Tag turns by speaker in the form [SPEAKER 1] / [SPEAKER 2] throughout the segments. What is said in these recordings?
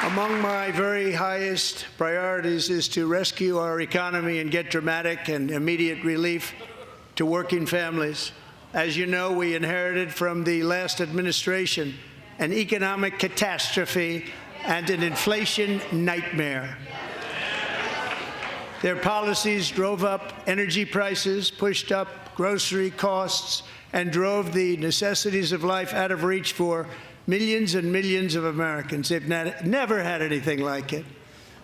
[SPEAKER 1] Among my very highest priorities is to rescue our economy and get dramatic and immediate relief to working families. As you know, we inherited from the last administration an economic catastrophe and an inflation nightmare. Their policies drove up energy prices, pushed up grocery costs, and drove the necessities of life out of reach for millions and millions of Americans. They've never had anything like it.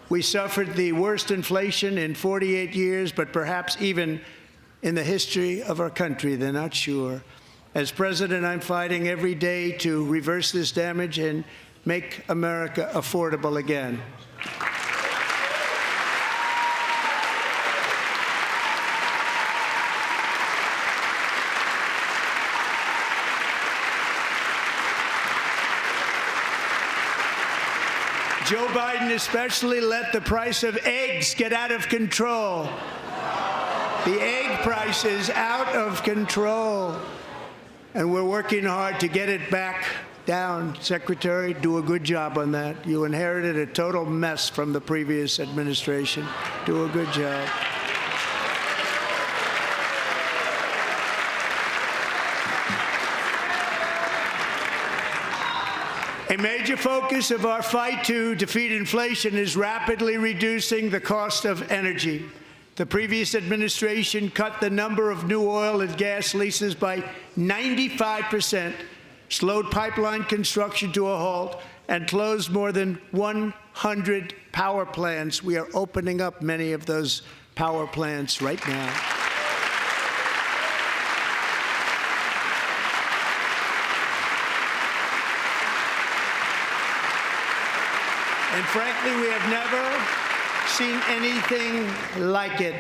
[SPEAKER 1] We suffered the worst inflation in 48 years, but perhaps even in the history of our country. They're not sure. As president, I'm fighting every day to reverse this damage and make America affordable again. Joe Biden especially let the price of eggs get out of control. The egg price is out of control, and we're working hard to get it back down. Secretary, do a good job on that. You inherited a total mess from the previous administration. Do a good job. A major focus of our fight to defeat inflation is rapidly reducing the cost of energy. The previous administration cut the number of new oil and gas leases by 95%, slowed pipeline construction to a halt, and closed more than 100 power plants. We are opening up many of those power plants right now. And frankly, we have never seen anything like it.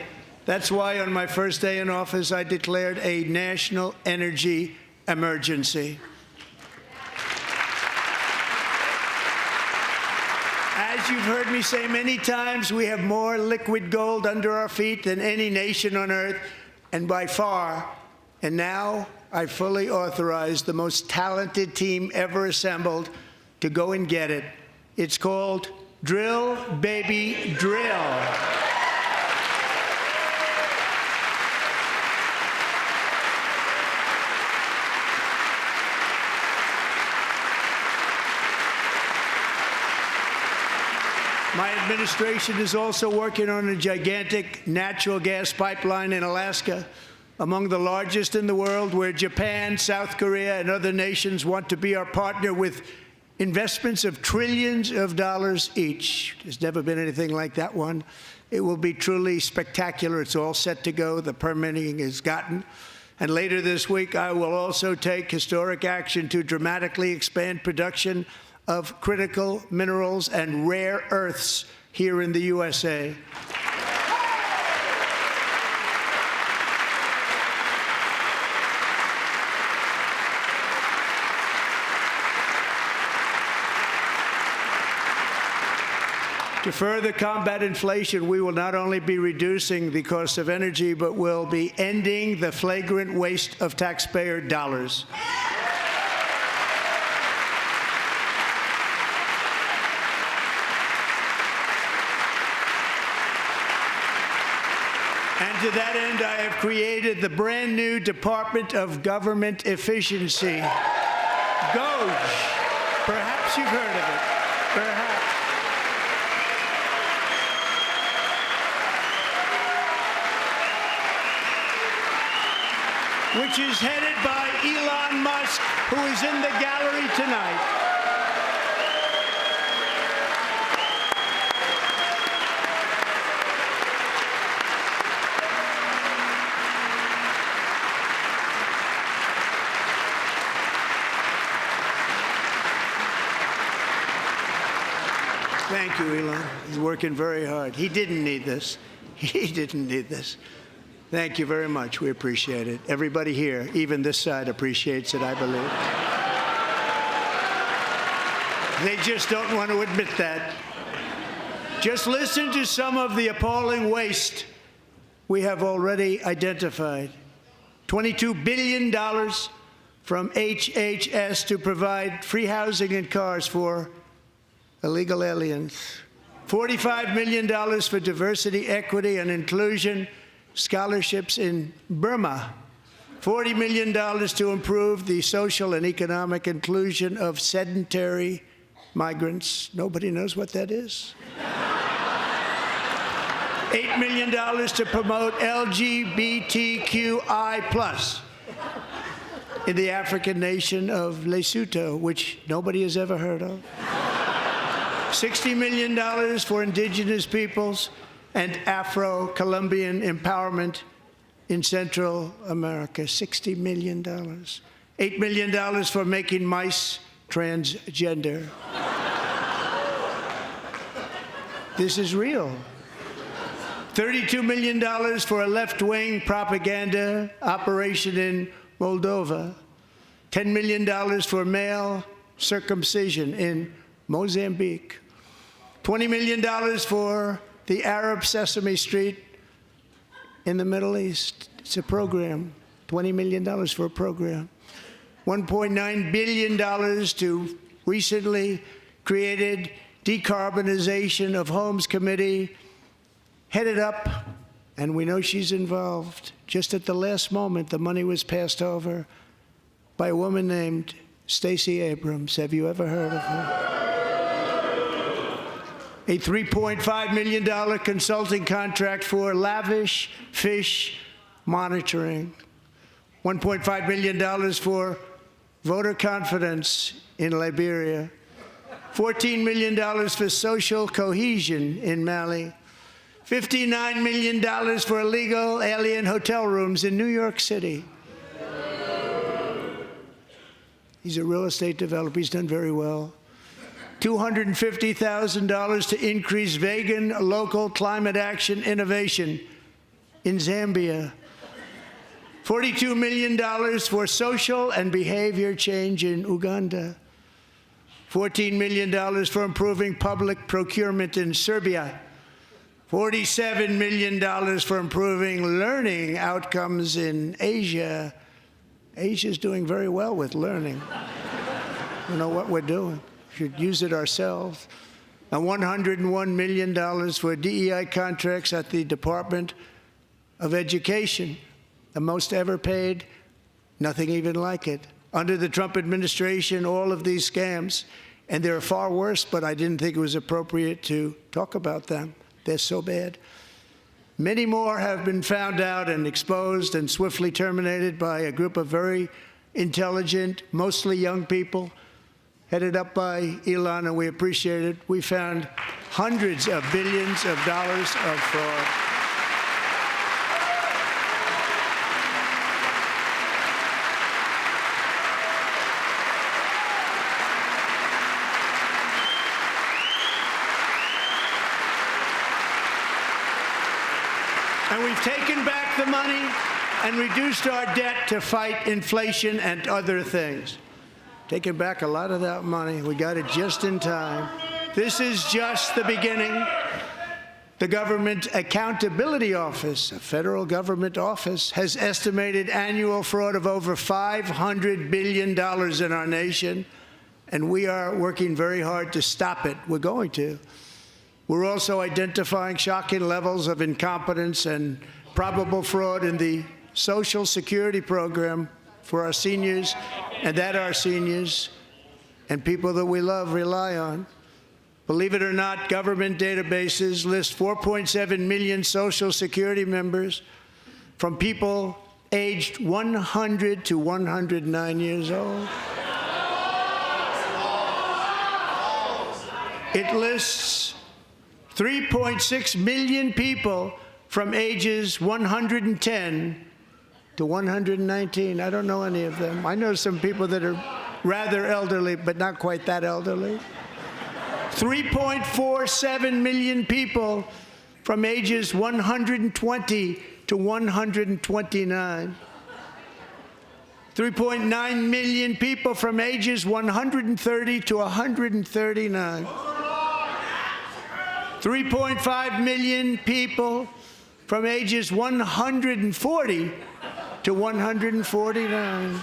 [SPEAKER 1] That's why on my first day in office, I declared a national energy emergency. As you've heard me say many times, we have more liquid gold under our feet than any nation on earth, and by far. And now I fully authorize the most talented team ever assembled to go and get it. It's called Drill, Baby, Drill. My administration is also working on a gigantic natural gas pipeline in Alaska, among the largest in the world, where Japan, South Korea, and other nations want to be our partner with investments of trillions of dollars each. There's never been anything like that one. It will be truly spectacular. It's all set to go. The permitting is gotten. And later this week, I will also take historic action to dramatically expand production of critical minerals and rare earths here in the USA. To further combat inflation, we will not only be reducing the cost of energy, but will be ending the flagrant waste of taxpayer dollars. And to that end, I have created the brand new Department of Government Efficiency, DOGE. Perhaps you've heard of it. Perhaps. Which is headed by Elon Musk, who is in the gallery tonight. Thank you, Elon. He's working very hard. He didn't need this. He didn't need this. Thank you very much. We appreciate it. Everybody here, even this side, appreciates it, I believe. They just don't want to admit that. Just listen to some of the appalling waste we have already identified. $22 billion from HHS to provide free housing and cars for illegal aliens. $45 million for diversity, equity, and inclusion scholarships in Burma. $40 million to improve the social and economic inclusion of sedentary migrants. Nobody knows what that is. $8 million to promote LGBTQI+ in the African nation of Lesotho, which nobody has ever heard of. $60 million for indigenous peoples and Afro-Colombian empowerment in Central America. $60 million. $8 million for making mice transgender. This is real. $32 million for a left-wing propaganda operation in Moldova. $10 million for male circumcision in Mozambique. $20 million for the Arab Sesame Street in the Middle East. It's a program. $20 million for a program. $1.9 billion to recently created Decarbonization of Homes Committee, headed up, and we know she's involved. Just at the last moment, the money was passed over by a woman named Stacey Abrams. Have you ever heard of her? A $3.5 million consulting contract for lavish fish monitoring. $1.5 million for voter confidence in Liberia. $14 million for social cohesion in Mali. $59 million for illegal alien hotel rooms in New York City. He's a real estate developer. He's done very well. $250,000 to increase vegan local climate action innovation in Zambia. $42 million for social and behavior change in Uganda. $14 million for improving public procurement in Serbia. $47 million for improving learning outcomes in Asia. Asia's doing very well with learning. You know what we're doing. We should use it ourselves. And $101 million for DEI contracts at the Department of Education. The most ever paid, nothing even like it. Under the Trump administration, all of these scams, and they're far worse, but I didn't think it was appropriate to talk about them. They're so bad. Many more have been found out and exposed and swiftly terminated by a group of very intelligent, mostly young people, headed up by Elon, and we appreciate it. We found hundreds of billions of dollars of fraud. And we've taken back the money and reduced our debt to fight inflation and other things. Taken back a lot of that money. We got it just in time. This is just the beginning. The Government Accountability Office, a federal government office, has estimated annual fraud of over $500 billion in our nation, and we are working very hard to stop it. We're going to. We're also identifying shocking levels of incompetence and probable fraud in the Social Security program for our seniors, and that our seniors and people that we love rely on. Believe it or not, government databases list 4.7 million Social Security members from people aged 100 to 109 years old. It lists 3.6 million people from ages 110 to 119. I don't know any of them. I know some people that are rather elderly, but not quite that elderly. 3.47 million people from ages 120 to 129. 3.9 million people from ages 130 to 139. 3.5 million people from ages 140 to 149.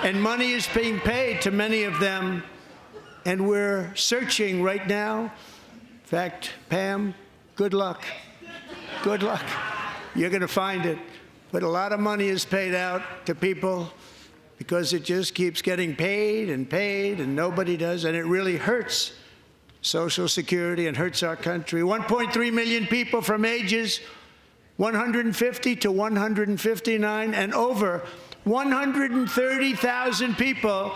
[SPEAKER 1] And money is being paid to many of them And we're searching right now. In fact, Pam, good luck. Good luck. You're going to find it. But a lot of money is paid out to people because it just keeps getting paid, and nobody does. And it really hurts Social Security and hurts our country. 1.3 million people from ages 150 to 159, and over 130,000 people,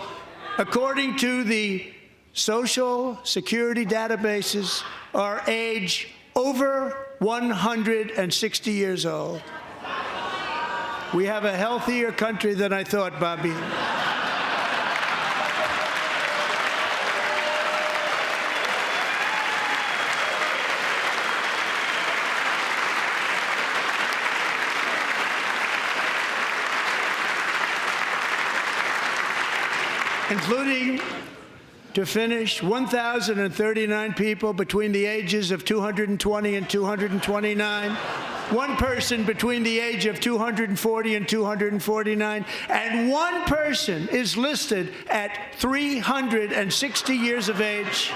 [SPEAKER 1] according to the Social Security databases, are age over 160 years old. We have a healthier country than I thought, Bobby. Including, to finish, 1,039 people between the ages of 220 and 229, one person between the age of 240 and 249, and one person is listed at 360 years of age.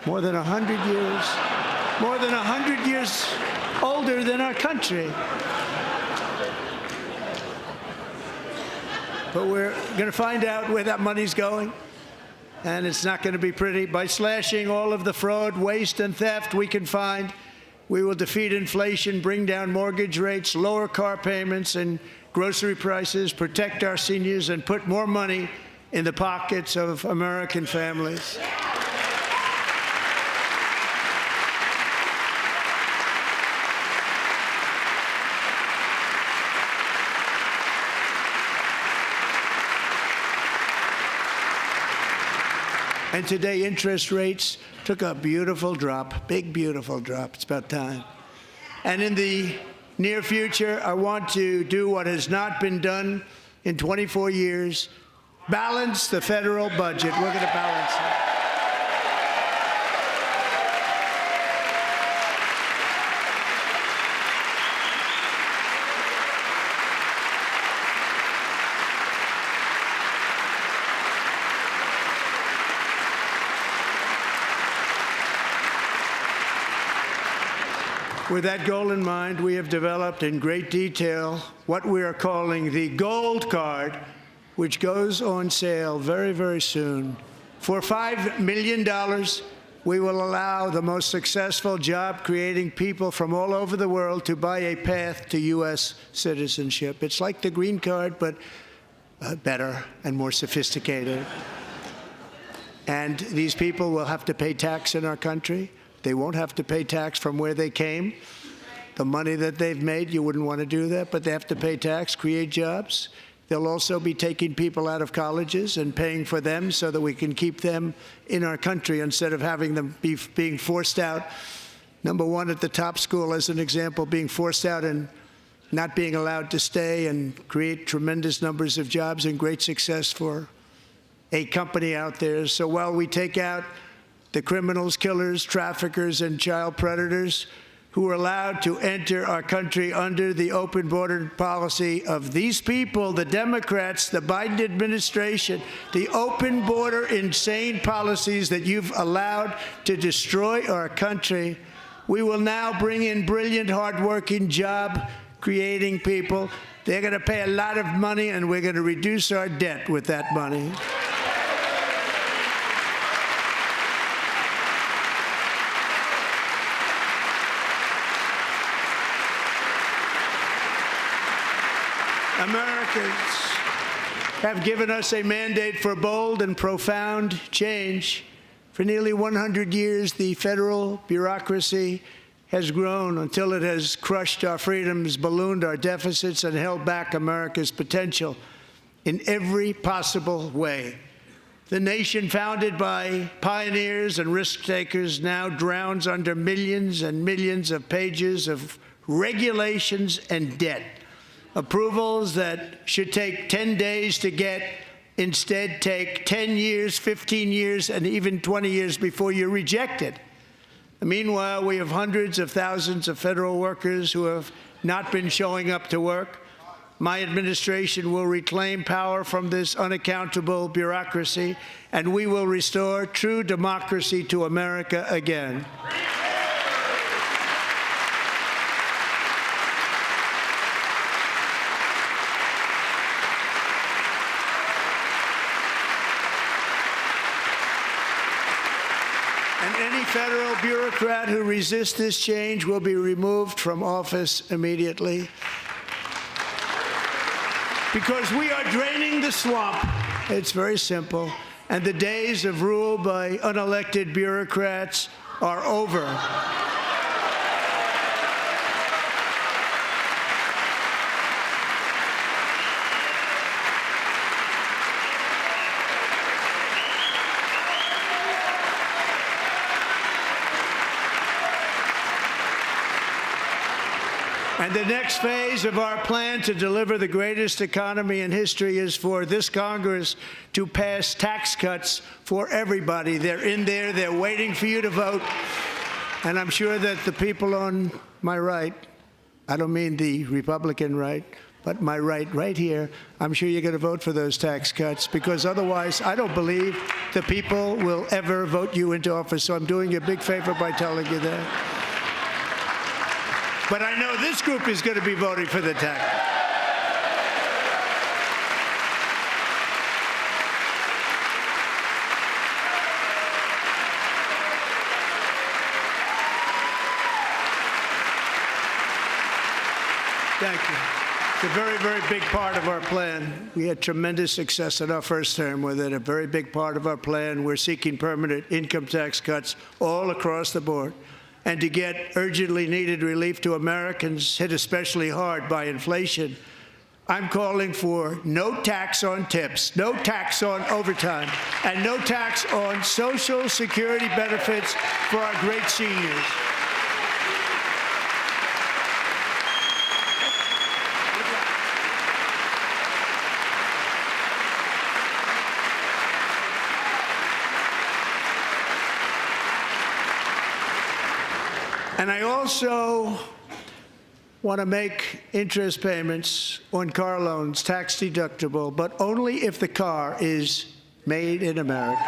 [SPEAKER 1] More than 100 years older than our country. But we're going to find out where that money's going, and it's not going to be pretty. By slashing all of the fraud, waste, and theft we can find, we will defeat inflation, bring down mortgage rates, lower car payments and grocery prices, protect our seniors, and put more money in the pockets of American families. And today, interest rates took a beautiful drop, big, beautiful drop. It's about time. And in the near future, I want to do what has not been done in 24 years, balance the federal budget. We're going to balance it. With that goal in mind, we have developed in great detail what we are calling the Gold Card, which goes on sale very, very soon. For $5 million, we will allow the most successful job-creating people from all over the world to buy a path to U.S. citizenship. It's like the green card, but better and more sophisticated. And these people will have to pay tax in our country. They won't have to pay tax from where they came. The money that they've made, you wouldn't want to do that, but they have to pay tax, create jobs. They'll also be taking people out of colleges and paying for them so that we can keep them in our country instead of having them being forced out. Number one, at the top school, as an example, being forced out and not being allowed to stay and create tremendous numbers of jobs and great success for a company out there. So while we take out the criminals, killers, traffickers, and child predators who are allowed to enter our country under the open border policy of these people, the Democrats, the Biden administration, the open border insane policies that you've allowed to destroy our country, we will now bring in brilliant, hardworking, job-creating people. They're going to pay a lot of money, and we're going to reduce our debt with that money. Americans have given us a mandate for bold and profound change. For nearly 100 years, the federal bureaucracy has grown until it has crushed our freedoms, ballooned our deficits, and held back America's potential in every possible way. The nation founded by pioneers and risk-takers now drowns under millions and millions of pages of regulations and debt. Approvals that should take 10 days to get instead take 10 years, 15 years, and even 20 years before you're rejected. Meanwhile, we have hundreds of thousands of federal workers who have not been showing up to work. my administration will reclaim power from this unaccountable bureaucracy, and we will restore true democracy to America again. And any federal bureaucrat who resists this change will be removed from office immediately. Because we are draining the swamp. It's very simple. And the days of rule by unelected bureaucrats are over. And the next phase of our plan to deliver the greatest economy in history is for this Congress to pass tax cuts for everybody. They're in there. They're waiting for you to vote. And I'm sure that the people on my right, I don't mean the Republican right, but my right here, I'm sure you're going to vote for those tax cuts, because otherwise I don't believe the people will ever vote you into office. So I'm doing you a big favor by telling you that. But I know this group is going to be voting for the tax. Thank you. It's a very, very big part of our plan. We had tremendous success in our first term with it. A very big part of our plan. We're seeking permanent income tax cuts all across the board. And to get urgently needed relief to Americans hit especially hard by inflation, I'm calling for no tax on tips, no tax on overtime, and no tax on Social Security benefits for our great seniors. And I also want to make interest payments on car loans tax deductible, but only if the car is made in America.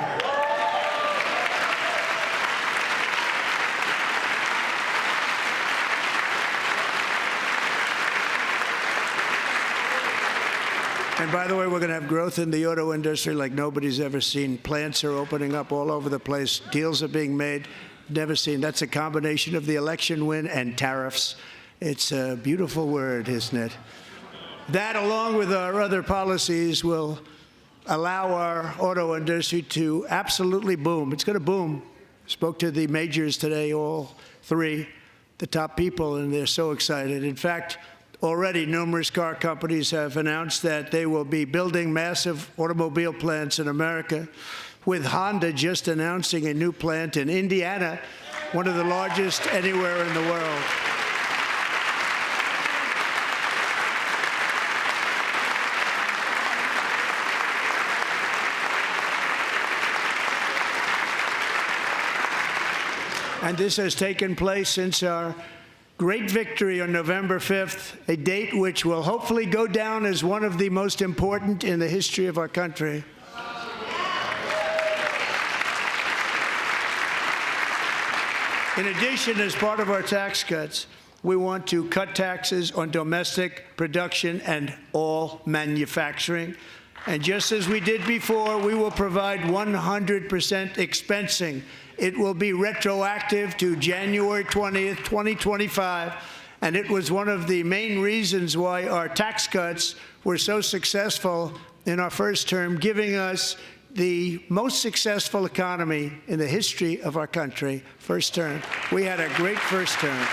[SPEAKER 1] And by the way, we're going to have growth in the auto industry like nobody's ever seen. Plants are opening up all over the place. Deals are being made. Never seen. That's a combination of the election win and tariffs. It's a beautiful word, isn't it? That, along with our other policies, will allow our auto industry to absolutely boom. It's going to boom. Spoke to the majors today, all three, the top people, and they're so excited. In fact, already numerous car companies have announced that they will be building massive automobile plants in America, with Honda just announcing a new plant in Indiana, one of the largest anywhere in the world. And this has taken place since our great victory on November 5th, a date which will hopefully go down as one of the most important in the history of our country. In addition, as part of our tax cuts, we want to cut taxes on domestic production and all manufacturing. And just as we did before, we will provide 100% expensing. It will be retroactive to January 20th, 2025. And it was one of the main reasons why our tax cuts were so successful in our first term, giving us the most successful economy in the history of our country, first term. We had a great first term.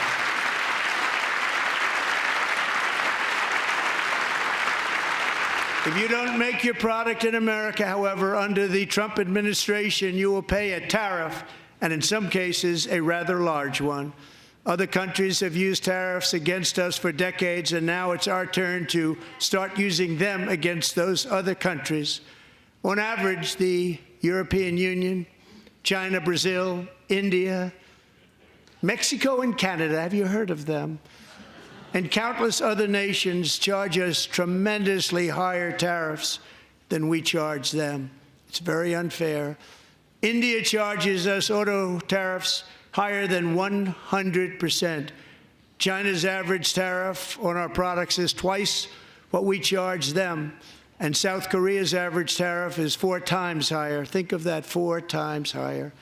[SPEAKER 1] If you don't make your product in America, however, under the Trump administration, you will pay a tariff, and in some cases, a rather large one. Other countries have used tariffs against us for decades, and now it's our turn to start using them against those other countries. On average, the European Union, China, Brazil, India, Mexico, and Canada, have you heard of them? and countless other nations charge us tremendously higher tariffs than we charge them. It's very unfair. India charges us auto tariffs higher than 100%. China's average tariff on our products is twice what we charge them, and South Korea's average tariff is 4 times higher. Think of that, 4 times higher.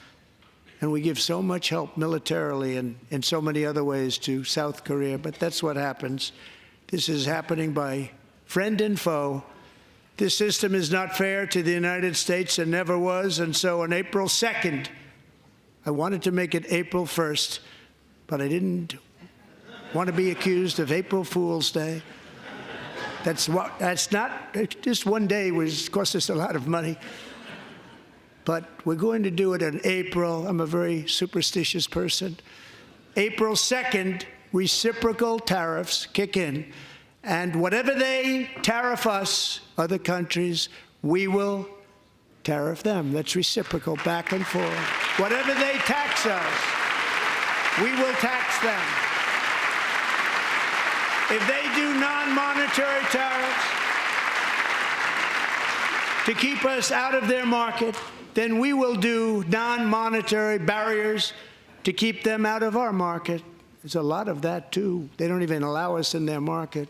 [SPEAKER 1] And we give so much help militarily and in so many other ways to South Korea, but that's what happens. This is happening by friend and foe. This system is not fair to the United States and never was, and so on April 2nd, I wanted to make it April 1st, but I didn't want to be accused of April Fool's Day. That's not, just one day cost us a lot of money. But we're going to do it in April. I'm a very superstitious person. April 2nd, reciprocal tariffs kick in. And whatever they tariff us, other countries, we will tariff them. That's reciprocal, back and forth. Whatever they tax us, we will tax them. If they do non-monetary tariffs to keep us out of their market, then we will do non-monetary barriers to keep them out of our market. There's a lot of that, too. They don't even allow us in their market.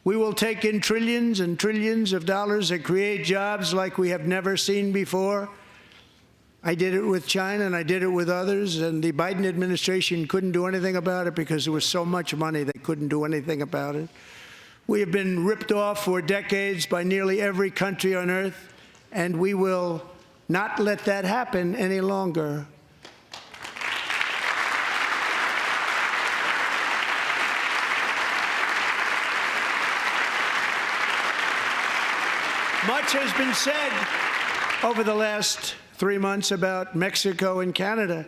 [SPEAKER 1] We will take in trillions and trillions of dollars and create jobs like we have never seen before. I did it with China, and I did it with others, and the Biden administration couldn't do anything about it because there was so much money they couldn't do anything about it. We have been ripped off for decades by nearly every country on earth, and we will not let that happen any longer. Much has been said over the last 3 months about Mexico and Canada,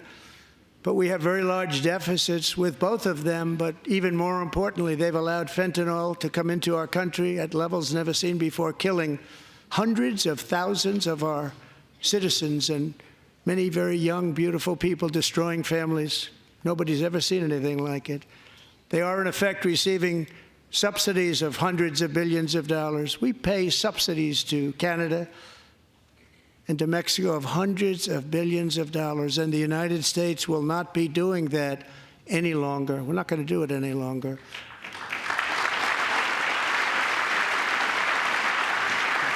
[SPEAKER 1] but we have very large deficits with both of them. But even more importantly, they've allowed fentanyl to come into our country at levels never seen before, killing hundreds of thousands of our citizens and many very young, beautiful people, destroying families. Nobody's ever seen anything like it. They are, in effect, receiving subsidies of hundreds of billions of dollars. We pay subsidies to Canada and to Mexico of hundreds of billions of dollars, and the United States will not be doing that any longer. We're not going to do it any longer.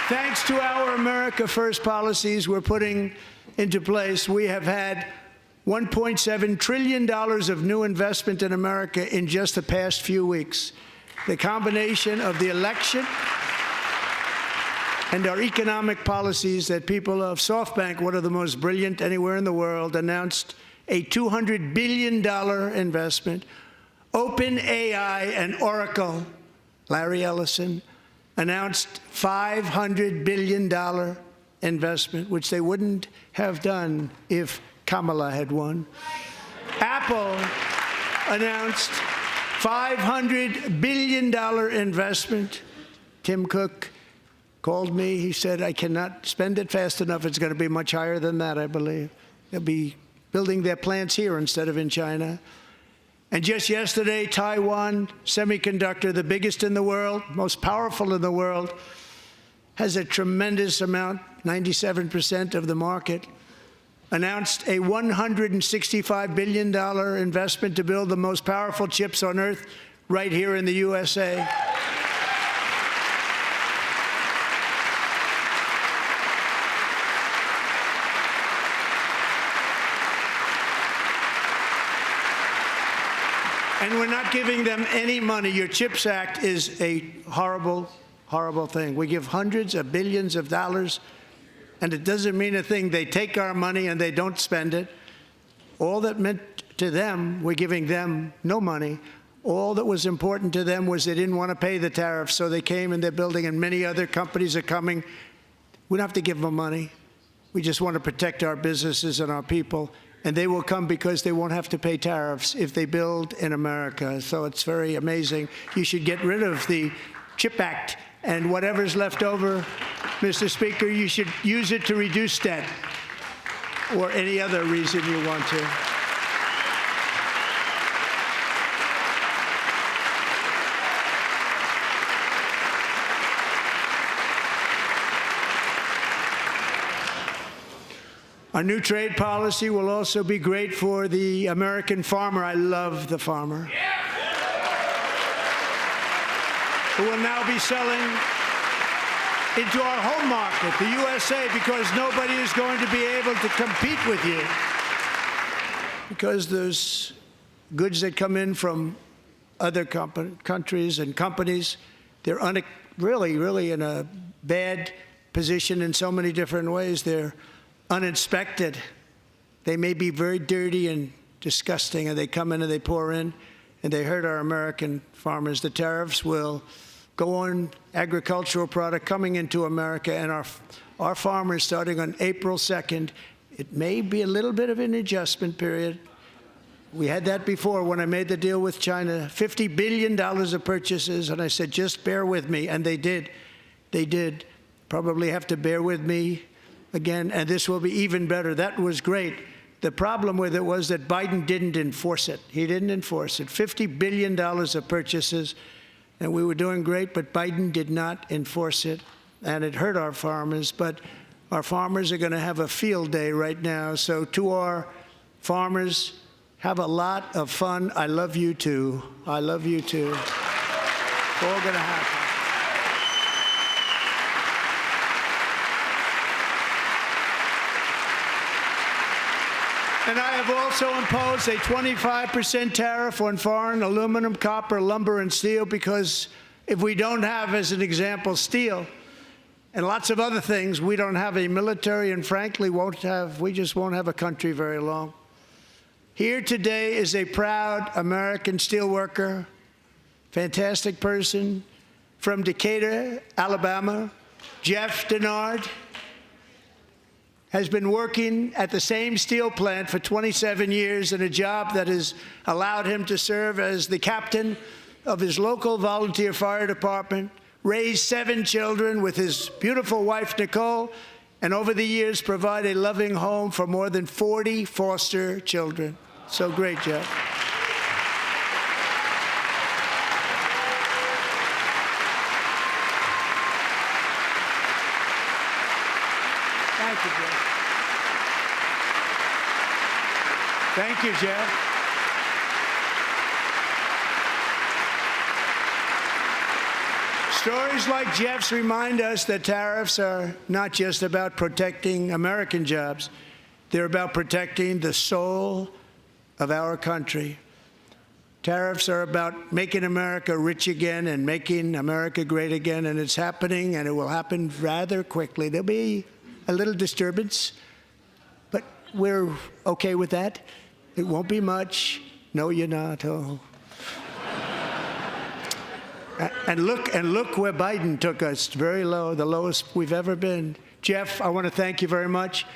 [SPEAKER 1] Thanks to our America First policies we're putting into place, we have had $1.7 trillion of new investment in America in just the past few weeks. The combination of the election and our economic policies that people of SoftBank, one of the most brilliant anywhere in the world, announced a $200 billion investment. OpenAI and Oracle, Larry Ellison, announced $500 billion investment, which they wouldn't have done if Kamala had won. Apple announced $500 billion investment. Tim Cook called me. He said, I cannot spend it fast enough. It's going to be much higher than that, I believe. They'll be building their plants here instead of in China. And just yesterday, Taiwan Semiconductor, the biggest in the world, most powerful in the world, has a tremendous amount, 97% of the market, announced a $165 billion investment to build the most powerful chips on earth right here in the USA. And we're not giving them any money. Your CHIPS Act is a horrible, horrible thing. We give hundreds of billions of dollars, and it doesn't mean a thing. They take our money and they don't spend it. All that meant to them, we're giving them no money. All that was important to them was they didn't want to pay the tariffs, so they came and they're building, and many other companies are coming. We don't have to give them money. We just want to protect our businesses and our people. And they will come because they won't have to pay tariffs if they build in America. So it's very amazing. You should get rid of the CHIP Act, and whatever's left over, Mr. Speaker, you should use it to reduce debt or any other reason you want to. Our new trade policy will also be great for the American farmer. I love the farmer. Who will now be selling into our home market, the USA, because nobody is going to be able to compete with you. Because there's goods that come in from other countries and companies, they're really in a bad position in so many different ways. They're uninspected. They may be very dirty and disgusting, and they come in and they pour in, and they hurt our American farmers. The tariffs will go on agricultural product coming into America, and our farmers, starting on April 2nd, it may be a little bit of an adjustment period. We had that before when I made the deal with China, $50 billion of purchases, and I said, just bear with me, and they did. They did. Probably have to bear with me again, and this will be even better. That was great. The problem with it was that Biden didn't enforce it. He didn't enforce it. $50 billion of purchases, and we were doing great, but Biden did not enforce it, and it hurt our farmers. But our farmers are going to have a field day right now. So to our farmers, have a lot of fun. I love you too. I love you too. It's all going to happen. And I have also imposed a 25% tariff on foreign aluminum, copper, lumber, and steel, because if we don't have, as an example, steel and lots of other things, we don't have a military, and frankly, we just won't have a country very long. Here today is a proud American steelworker, fantastic person from Decatur, Alabama, Jeff Denard. Has been working at the same steel plant for 27 years in a job that has allowed him to serve as the captain of his local volunteer fire department, raised 7 children with his beautiful wife, Nicole, and over the years provide a loving home for more than 40 foster children. So great, Jeff. Thank you, Jeff. Thank you, Jeff. Stories like Jeff's remind us that tariffs are not just about protecting American jobs. They're about protecting the soul of our country. Tariffs are about making America rich again and making America great again, and it's happening, and it will happen rather quickly. There'll be a little disturbance, but we're okay with that. It won't be much. No, you're not. Oh. And look where Biden took us. Very low, the lowest we've ever been. Jeff, I want to thank you very much.